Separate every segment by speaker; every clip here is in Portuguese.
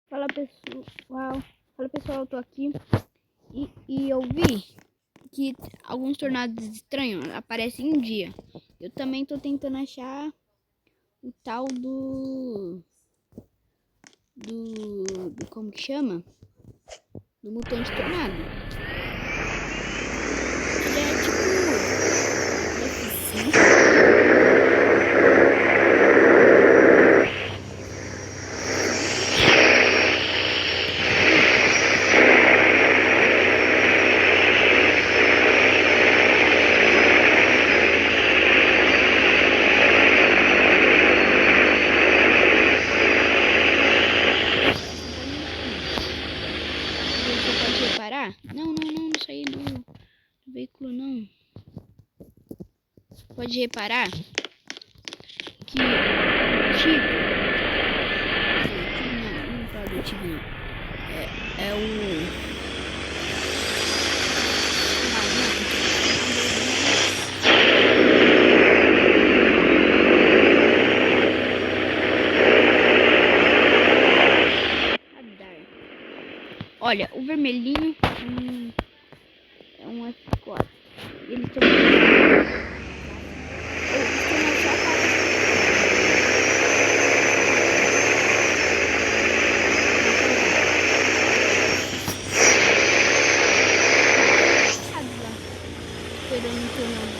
Speaker 1: Fala pessoal, eu tô aqui e eu vi que alguns tornados estranhos aparecem em dia. Eu também tô tentando achar o tal do como que chama? Do mutante tornado. Ele é tipo você pode reparar? Não saí do veículo não. Pode reparar que o Tigre, não fala do Tigre não. É o olha, o vermelhinho é um F4. Eles estão esperando o tornado.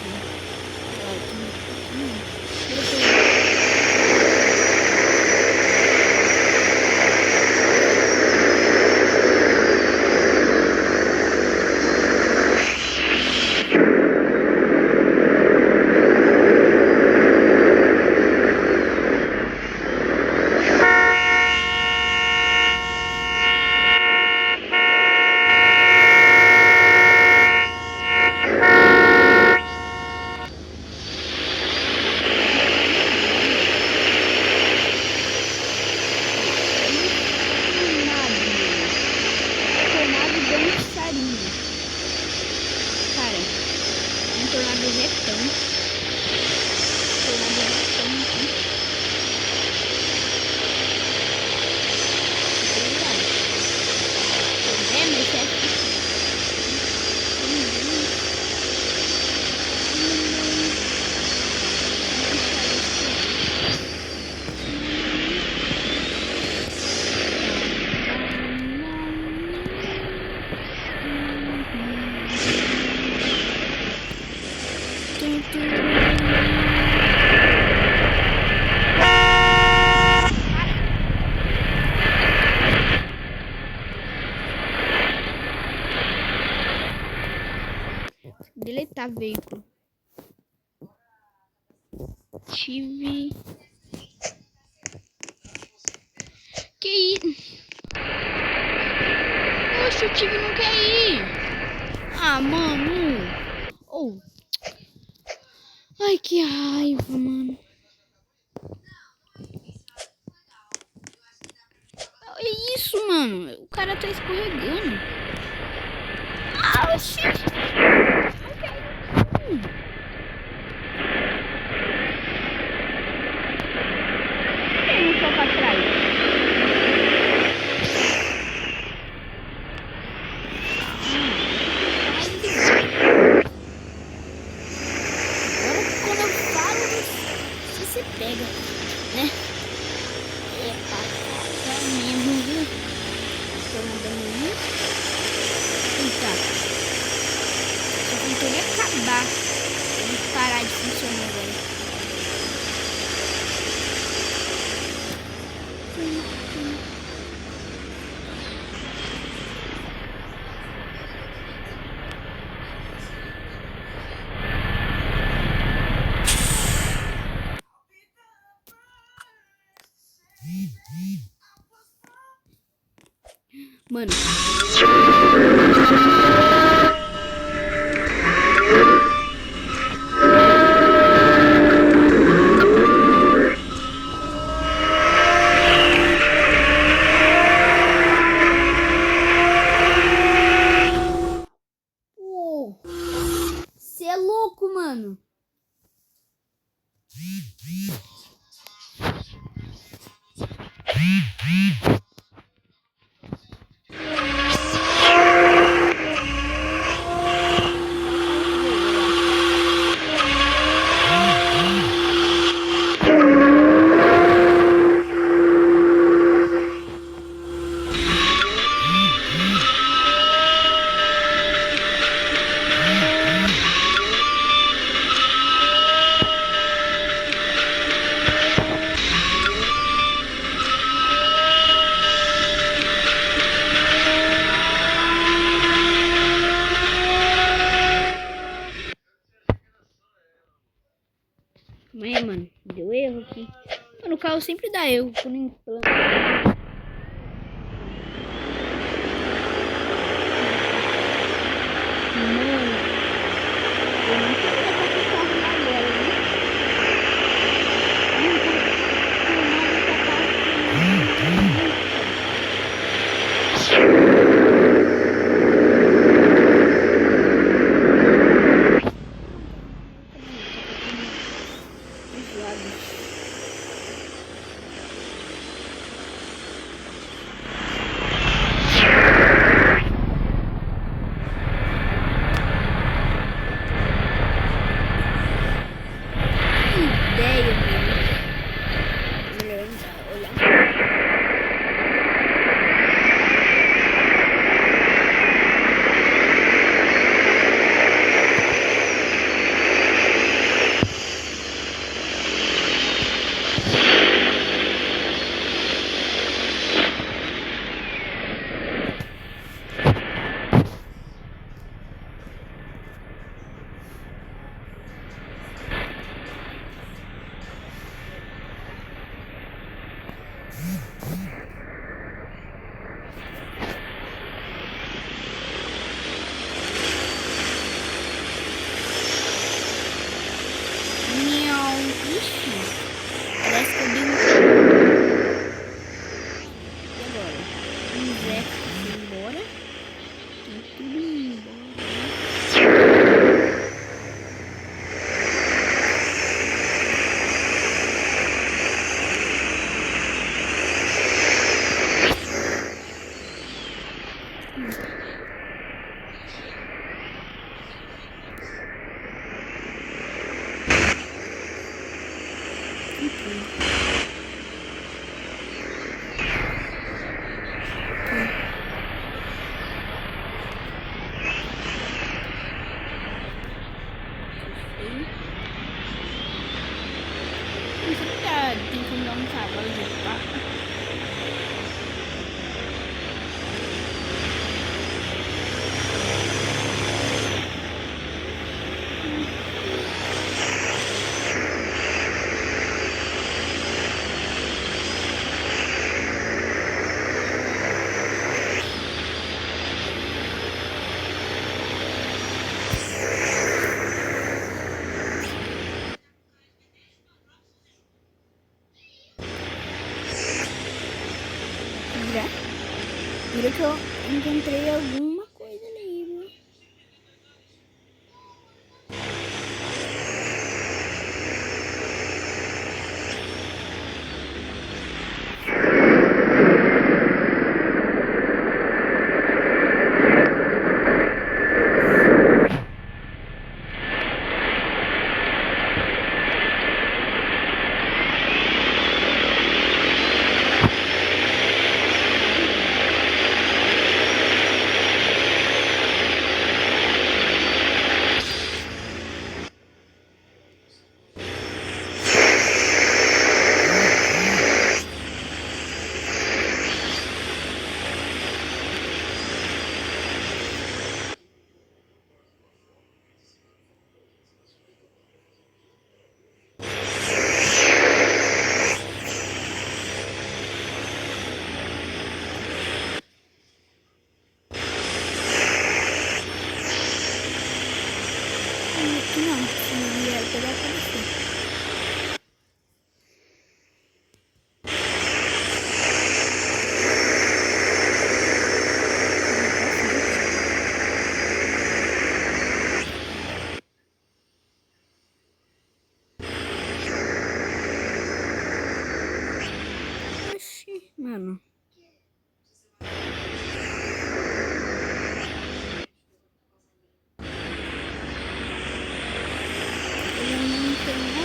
Speaker 1: Cara, um tornado retão. Deletar veículo. Tive. Que Poxa, o Tive não quer ir. Ah, mano. Oh. Ai, que raiva, mano. É isso, mano. O cara tá escorregando. Ah, oxi. Quem não foi pra trás? Agora quando eu falo, você pega, né? É pra mesmo, viu? Tô mandando isso. Eita. Só faltou ele acabar. Ele parar de funcionar agora. Mano. Você é louco, mano. Rafael sempre dá erro por enquanto. Parece que eu dei E agora? O inseto foi embora. Tem tudo embora. Tem como dar um cavalo de pato. Agora que eu encontrei alguma coisa ali, viu? Não, se não vier, vai aparecer. Oxi, mano. Eu não tenho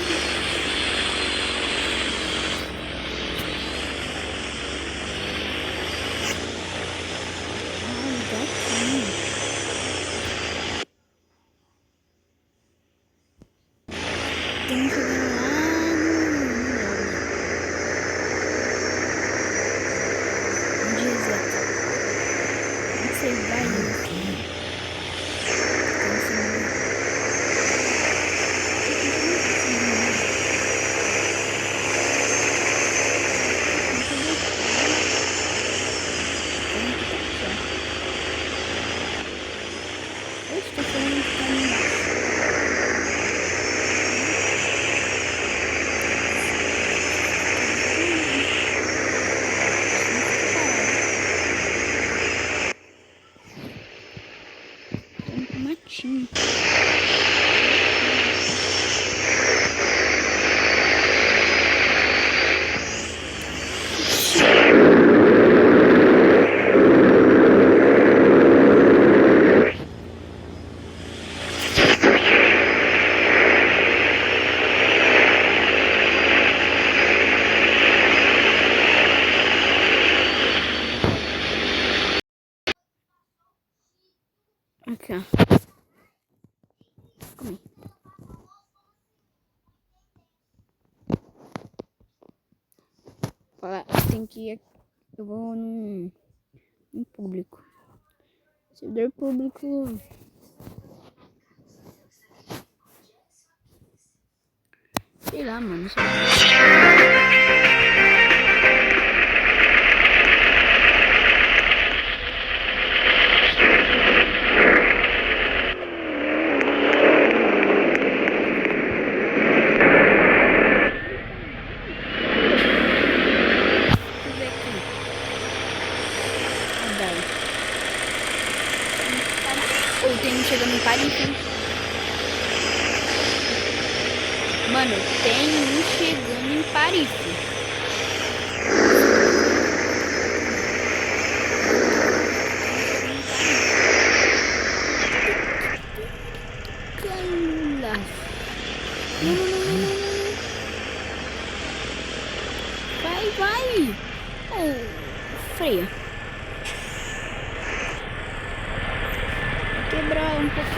Speaker 1: bichinho. Aqui, ó. Comi. Tem que ir. Eu vou num público. Servidor público. Sei lá, mano. Ou tem um chegando em Paris, hein? Mano, tem um chegando em Paris. Cala. Não. Vai. Oh, freia. Quebrar um pouco.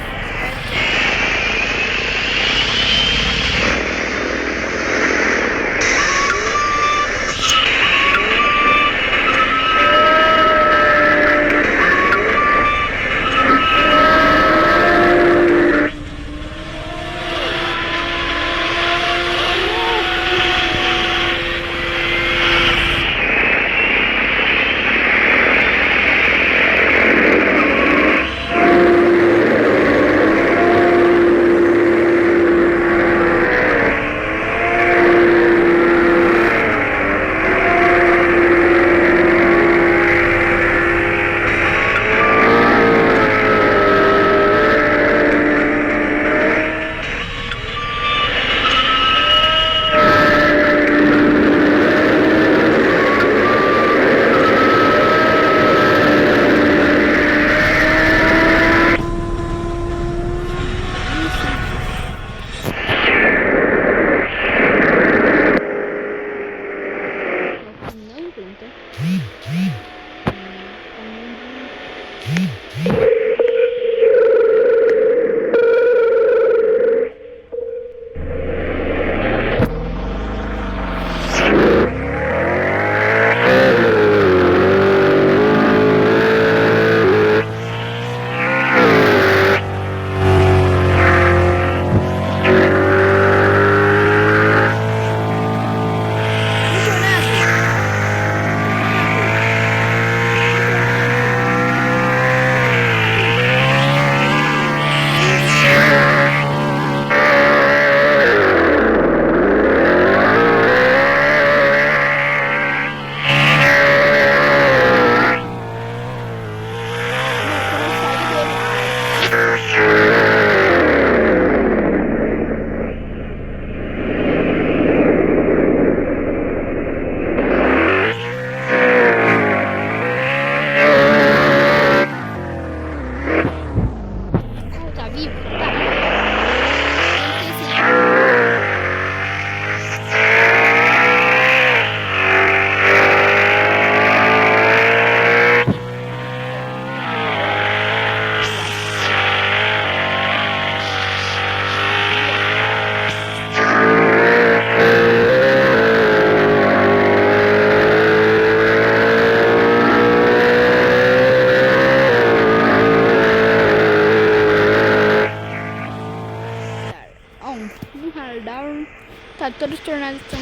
Speaker 1: Tá, todos os tornados estão...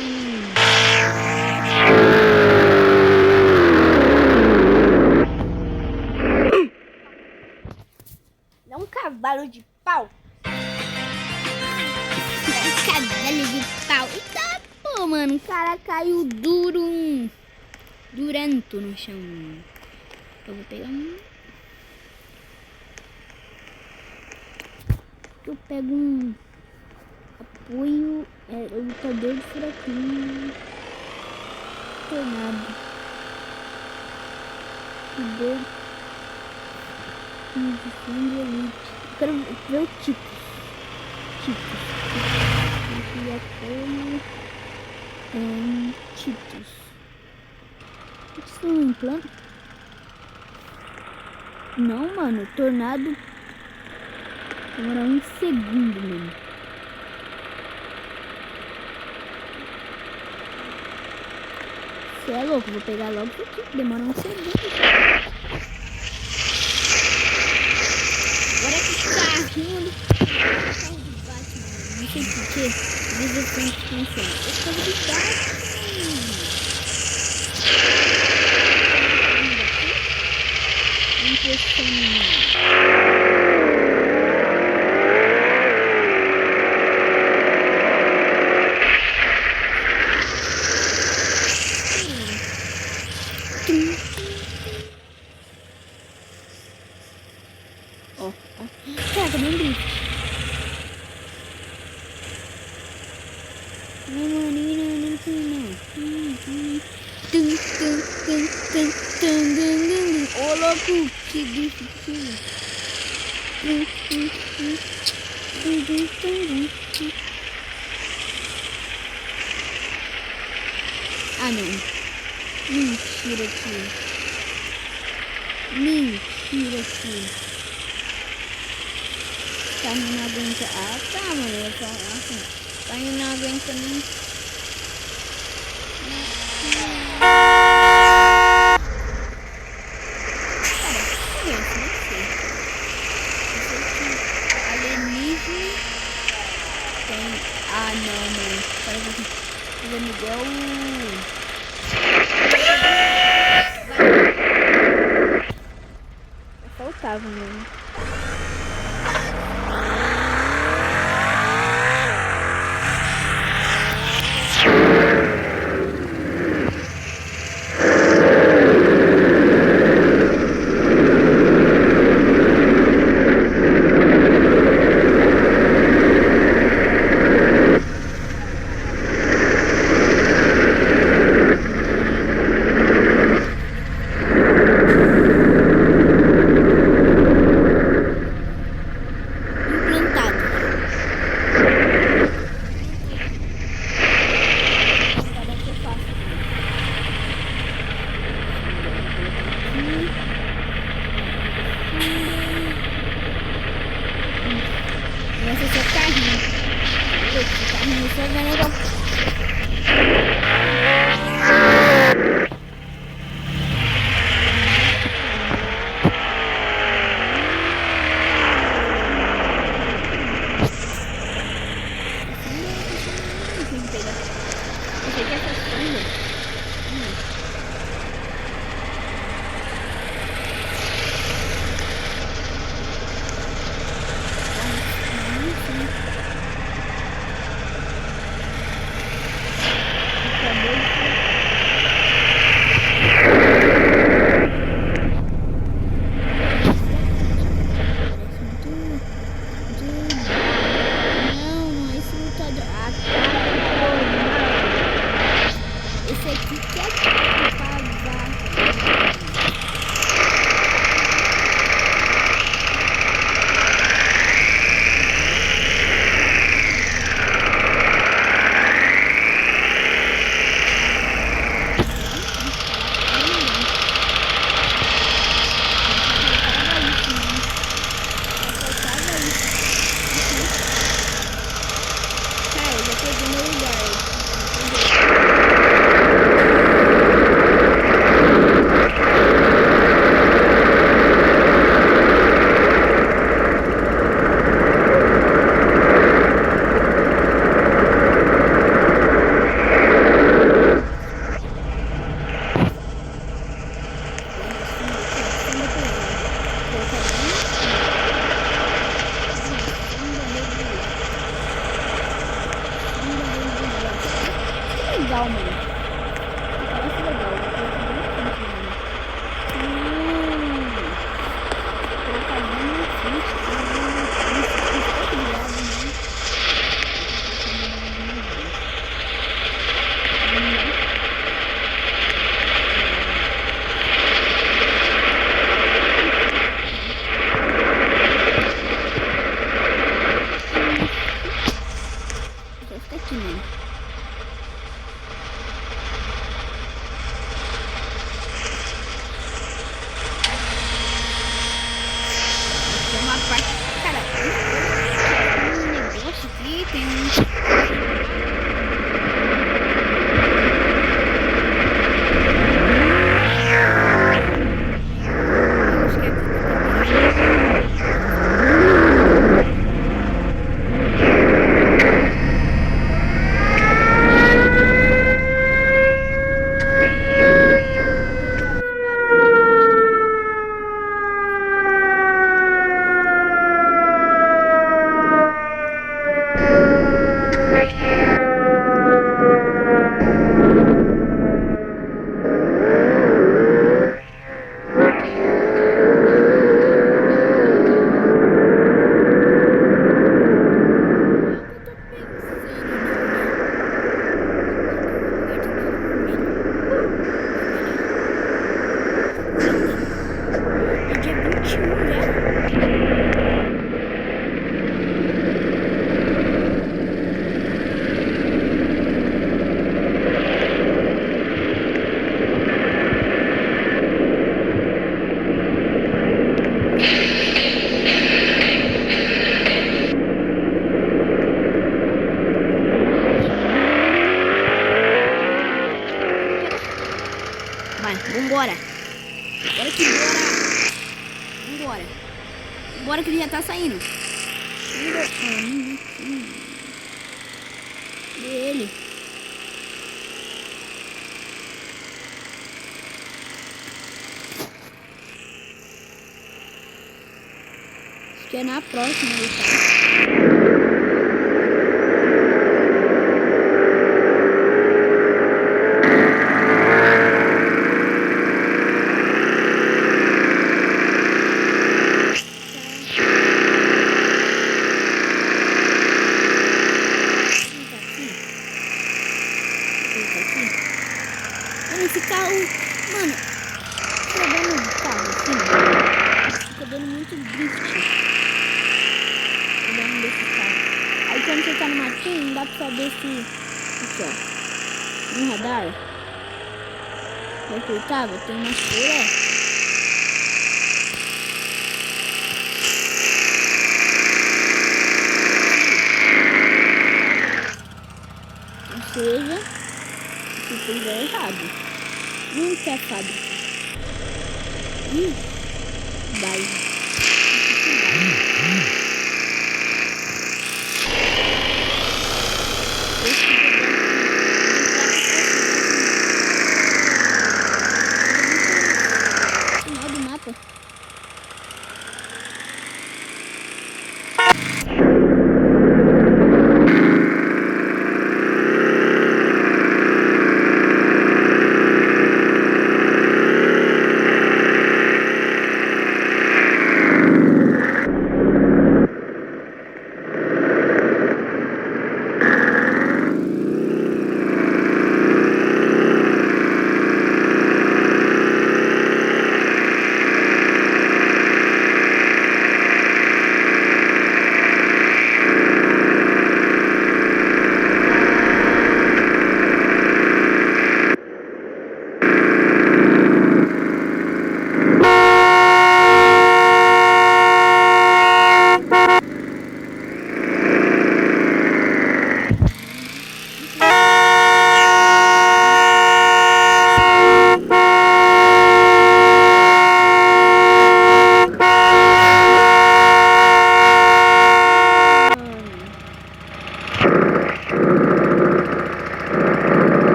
Speaker 1: É um cavalo de pau. É um cavalo de pau. Eita, pô, mano. O cara caiu duro. Duranto no chão. Eu vou pegar um... que eu pego um apoio. É lutador de furacão. Tornado. Poder. De elite. Eu quero ver o Titus. Aqui é como. Titus. Isso não implanta? Não, mano. Tornado. Demora um segundo, mano. Você é louco, vou pegar logo isso aqui. Demora um segundo. Agora que carrinho do Batman. Não sei porquê. Às vezes eu penso que funciona. Esse carro do Batman. Pega, nem drift. Ô, louco, que drift que ah, não. Mentira aqui. Tá não aguenta. Ah, tá, mano. Eu ia falar assim. Tá não aguenta nem. Alienígena. Tem. Ah, não, mano. Parece que ele me deu. Faltava mesmo. Esse é o carrinho. Esse carrinho só vai legal. Achei que essa sonda. Cara, um negócio aqui, tem um... Acho que vai, vambora. Bora que bora. Vambora. Bora que ele já tá saindo. Ele. Acho que é na próxima, tá? Esse carro, mano, jogando o carro assim, fica dando muito drift. Jogando desse carro. Aí quando você tá no matinho, não dá pra saber se... Aqui, ó. No radar. Reportável, tem uma folha. Ou seja, se fizer errado. Nunca é fábrica. Vai. Final do mapa.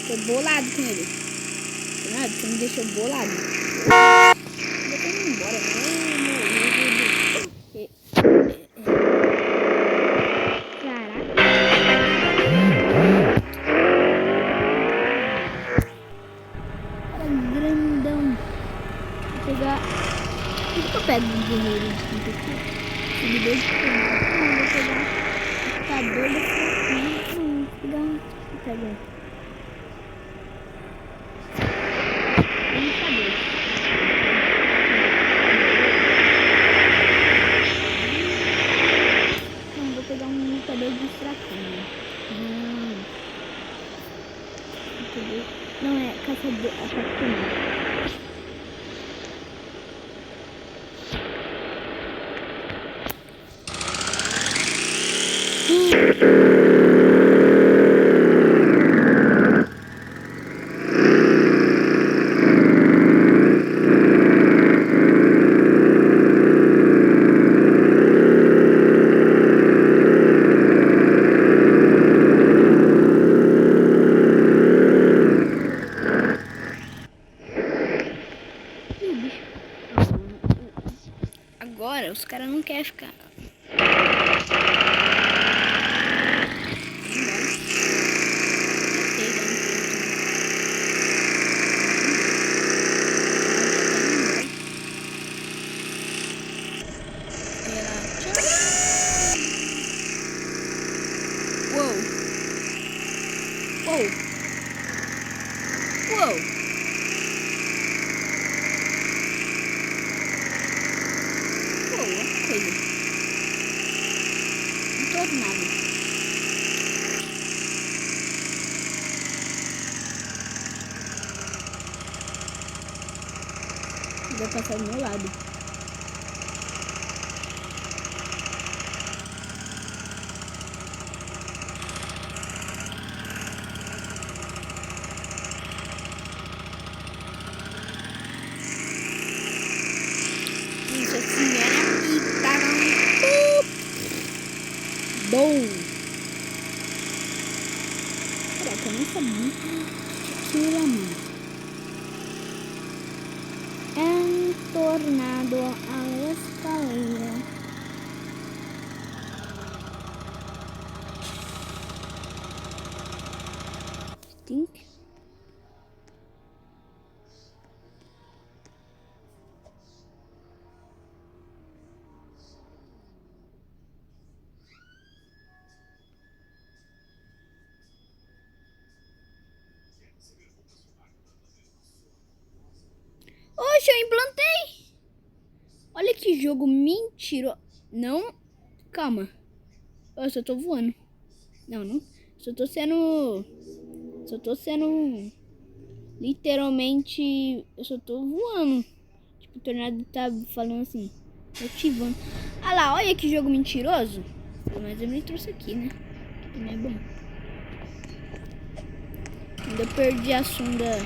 Speaker 1: Tô bolado com ele. Nada, você me deixou bolado. Eu tô indo embora, Caraca. Cara grandão. Vou pegar. O que eu pego do guerreiro de 54? Seguidor de tempo. Não, vou pegar. Lutador da fraquinha. Não, vou pegar um. Vou pegar. Vou pegar um lutador de fraquinho. caçador. Não é caçador, é capitão. Agora os caras não querem ficar. Uou! Uou! Uou! Uou, uma coisa. Não tô nada. Vai passar do meu lado. Isso assim era pica. Bom. Caraca, eu não sabia que era muito. Tornado a escaleira. Stink. Oxe, eu implantei. Olha que jogo mentiroso. Não, calma. Eu só tô voando. Não. Só tô sendo literalmente, eu só tô voando. Tipo, o tornado tá falando assim, ativando. Ah lá, olha que jogo mentiroso. Mas eu me trouxe aqui, né? Que não é bom. Ainda perdi a sonda.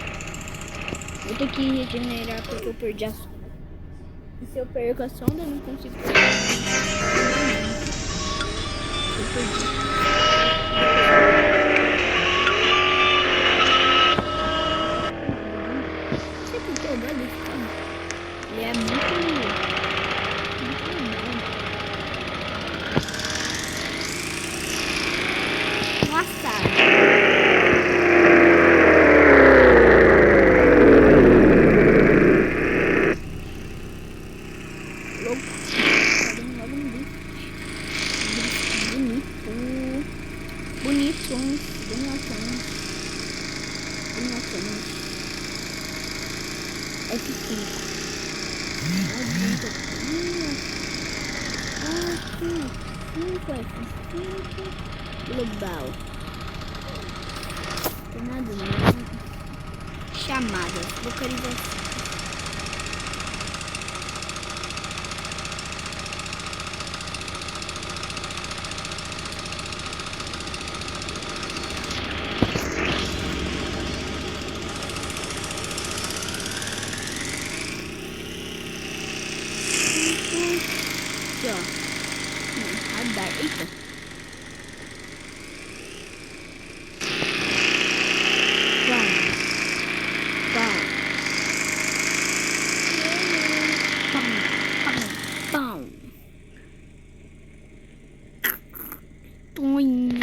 Speaker 1: Vou ter que regenerar porque eu perdi a sonda. E se eu perco a sonda, eu não consigo. Eu perdi. Ele é muito legal. Nossa! Louco. Logo um bicho. Bonito. F5. Global. Tem nada não. Chamadas. Localização. Aqui, ó. Radar. Eita. Pão. Toinho.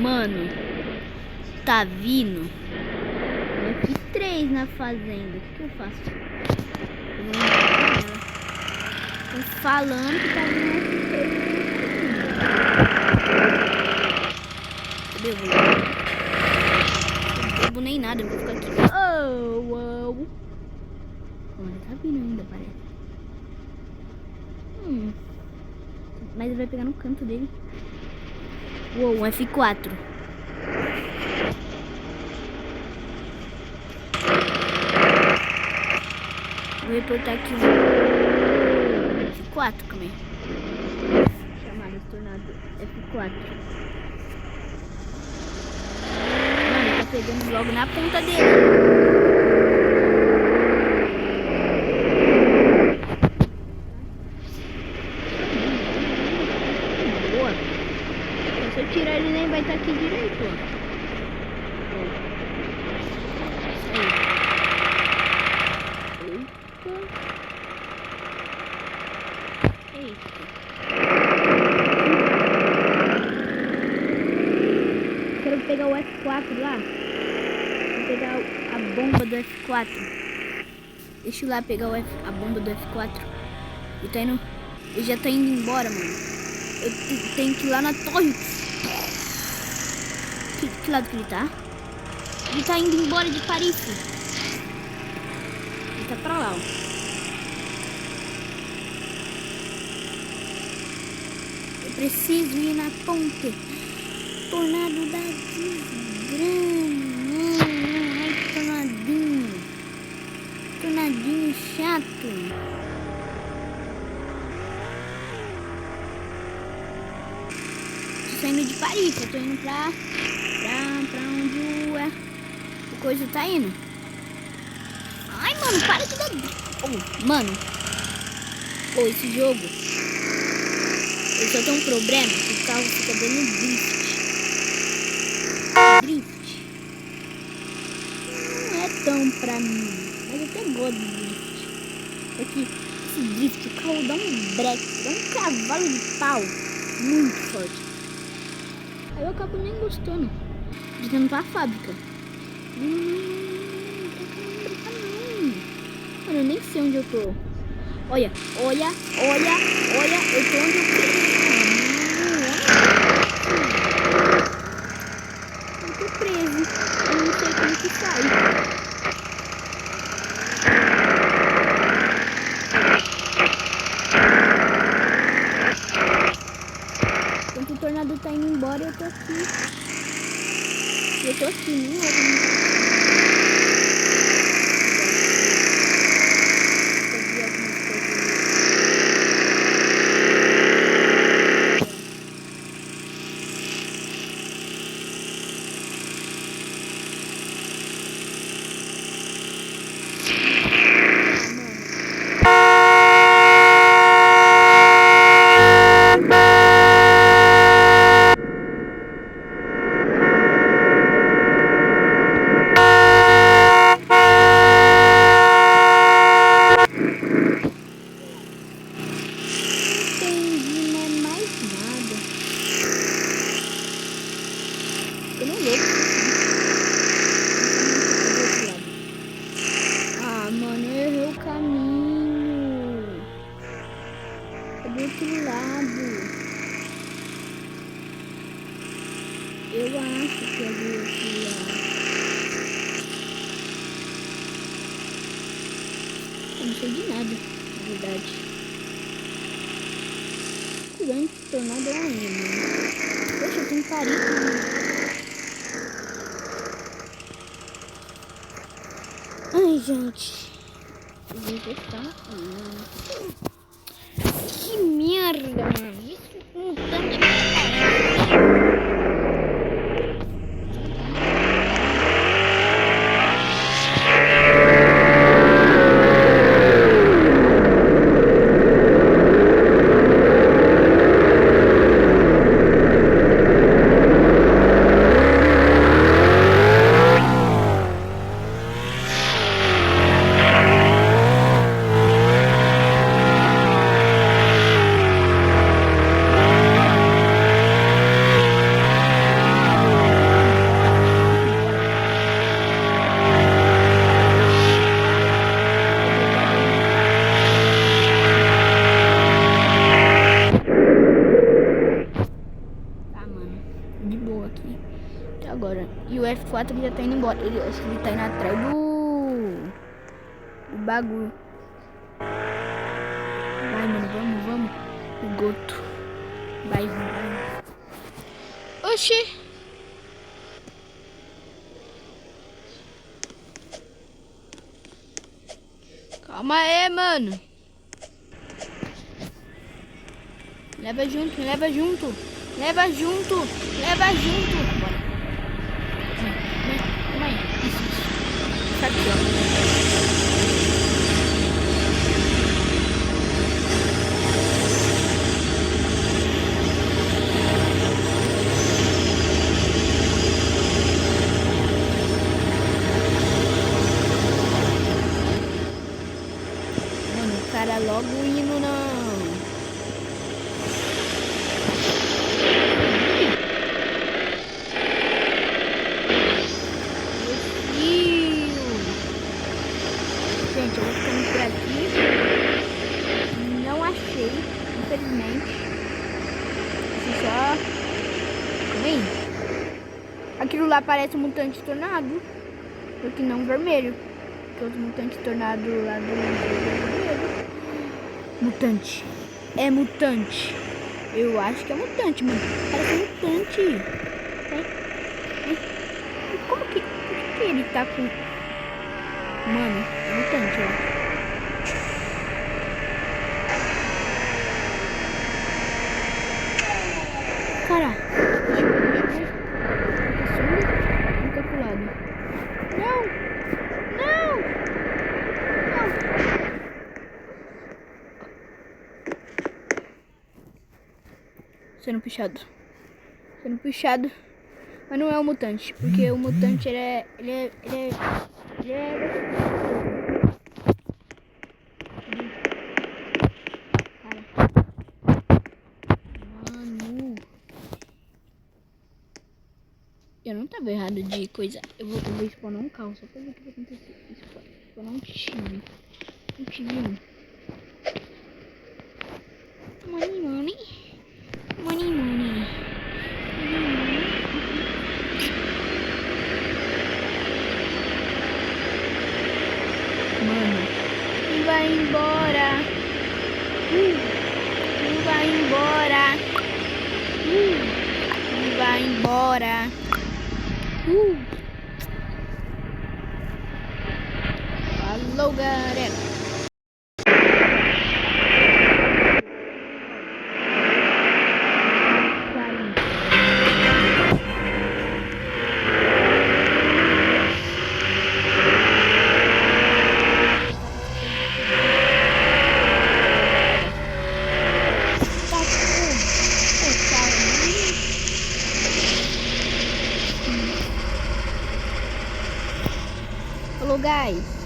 Speaker 1: Mano, tá vindo. Eu fiz 3 na fazenda. O que eu faço? Estão falando que tá vindo Cadê o bolo? Não bebo nem nada, eu vou ficar aqui. Oh. Olha, tá vindo ainda, parece. Mas ele vai pegar no canto dele. Uou, um F4. Vou reportar aqui um F4, calma aí. Chamada tornado F4. Mano, ele tá pegando logo na ponta dele. Boa. Se eu tirar ele nem vai estar aqui direito, ó. Quero pegar o F4 lá. Vou pegar a bomba do F4. Deixa eu lá pegar a bomba do F4. Ele tá indo. Ele já tá indo embora, mano. Eu tenho que ir lá na torre. Que lado que ele tá? Ele tá indo embora de Paris. Ele tá pra lá, ó. Eu preciso ir na ponte. Tornado da desgrama. Ai, tornadinho. Tornadinho chato. Tô saindo de Paris. Eu tô indo pra onde o coisa tá indo. Ai, mano, para de dar... Oh, mano. Oh, esse jogo. Ele só tem um problema. Que o carro fica dando drift. Não é tão pra mim. Mas eu até gosto de drift. É que esse drift, o carro dá um breque. Dá um cavalo de pau. Muito forte. Aí eu acabo nem gostando. De ir pra fábrica. Mano, eu nem sei onde eu tô. Olha. Eu tô onde eu quero. Eu tô preso. Eu não sei como que sai. Enquanto o tornado tá indo embora, eu tô aqui. Eu tô aqui, nem eu. Eu não louco. Ah, mano, eu errei o caminho. É do outro lado. Eu acho que é do outro lado. Eu não sei de nada, na verdade. Grande tornado é onde, mano? Poxa, eu tenho Paris. Ai, gente. Eu vou botar. Que merda, mano. Isso não tá de 4 ele já tá indo embora. Acho que ele tá indo atrás do bagulho. Vai, mano, vamos. O Goto. Vai. Oxi. Calma aí, mano. Leva junto. Bora. Calma aí. Isso. Tá aqui, ó. Mano, o cara logo indo não. Gente, eu vou ficando por aqui. Não achei, infelizmente. Só. Calma aí. Aquilo lá parece um mutante tornado. Só que não vermelho. Porque os mutantes tornado lá do vermelho. Mutante. É mutante. Eu acho que é mutante, mano. Parece mutante. Como que. Por que ele tá com. Mano, é mutante, ó. Cara, deixa eu ver. Fica pro lado. Não! Sendo puxado. Mas não é o mutante. Porque o mutante, ele é... Mano. Eu não tava errado de coisa. Eu vou spawnar um carro só pra ver o que vai acontecer. Spawnar um time. Um time. Money. Mano, não vai embora. Não vai embora. Falou, galera. Falou, guys.